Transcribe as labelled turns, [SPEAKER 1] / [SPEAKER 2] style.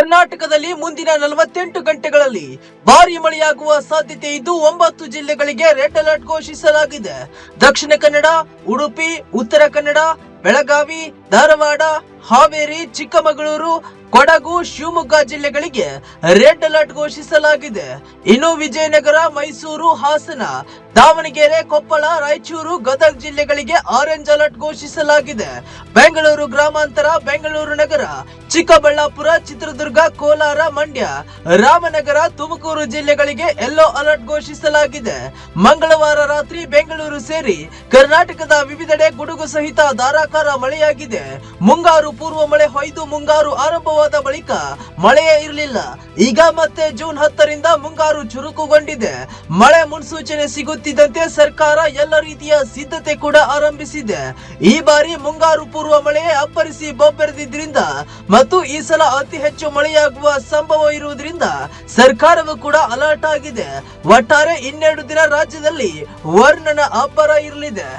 [SPEAKER 1] ಕರ್ನಾಟಕದಲ್ಲಿ ಮುಂದಿನ 48 ಗಂಟೆಗಳಲ್ಲಿ ಭಾರಿ ಮಳೆಯಾಗುವ ಸಾಧ್ಯತೆ ಇದ್ದು 9 ಜಿಲ್ಲೆಗಳಿಗೆ ರೆಡ್ ಅಲರ್ಟ್ ಘೋಷಿಸಲಾಗಿದೆ. ದಕ್ಷಿಣ ಕನ್ನಡ, ಉಡುಪಿ, ಉತ್ತರ ಕನ್ನಡ, ಬೆಳಗಾವಿ, ಧಾರವಾಡ, ಹಾವೇರಿ, ಚಿಕ್ಕಮಗಳೂರು, ಕೊಡಗು, ಶಿವಮೊಗ್ಗ ಜಿಲ್ಲೆಗಳಿಗೆ ರೆಡ್ ಅಲರ್ಟ್ ಘೋಷಿಸಲಾಗಿದೆ. ಇನ್ನು ವಿಜಯನಗರ, ಮೈಸೂರು, ಹಾಸನ, ದಾವಣಗೆರೆ, ಕೊಪ್ಪಳ, ರಾಯಚೂರು, ಗದಗ ಜಿಲ್ಲೆಗಳಿಗೆ ಆರೆಂಜ್ ಅಲರ್ಟ್ ಘೋಷಿಸಲಾಗಿದೆ. ಬೆಂಗಳೂರು ಗ್ರಾಮಾಂತರ, ಬೆಂಗಳೂರು ನಗರ, ಚಿಕ್ಕಬಳ್ಳಾಪುರ, ಚಿತ್ರದುರ್ಗ, ಕೋಲಾರ, ಮಂಡ್ಯ, ರಾಮನಗರ, ತುಮಕೂರು ಜಿಲ್ಲೆಗಳಿಗೆ ಯೆಲ್ಲೋ ಅಲರ್ಟ್ ಘೋಷಿಸಲಾಗಿದೆ. ಮಂಗಳವಾರ ರಾತ್ರಿ ಬೆಂಗಳೂರು ಸೇರಿ ಕರ್ನಾಟಕದ ವಿವಿಧೆಡೆ ಗುಡುಗು ಸಹಿತ ಧಾರಾಕಾರ ಮಳೆಯಾಗಿದೆ. ಮುಂಗಾರು ಪೂರ್ವ ಮಳೆ ಹೊಯ್ದು ಮುಂಗಾರು ಆರಂಭವಾದ ಬಳಿಕ ಮಳೆಯೇ ಇರಲಿಲ್ಲ. ಈಗ ಮತ್ತೆ ಜೂನ್ 10ರಿಂದ ಮುಂಗಾರು ಚುರುಕುಗೊಂಡಿದೆ. ಮಳೆ ಮುನ್ಸೂಚನೆ ಸಿಗುತ್ತಿದ್ದಂತೆ ಸರ್ಕಾರ ಎಲ್ಲ ರೀತಿಯ ಸಿದ್ಧತೆ ಕೂಡ ಆರಂಭಿಸಿದೆ. ಈ ಬಾರಿ ಮುಂಗಾರು ಪೂರ್ವ ಮಳೆ ಅಪ್ಪರಿಸಿ ಬೊಬ್ಬೆರೆದಿದ್ದರಿಂದ ಮತ್ತು ಈ ಸಲ ಅತಿ ಹೆಚ್ಚು ಮಳೆಯಾಗುವ ಸಂಭವ ಇರುವುದರಿಂದ ಸರ್ಕಾರವು ಕೂಡ ಅಲರ್ಟ್ ಆಗಿದೆ. ಒಟ್ಟಾರೆ 12 ದಿನ ರಾಜ್ಯದಲ್ಲಿ ವರ್ಣನ ಅಬ್ಬರ ಇರಲಿದೆ.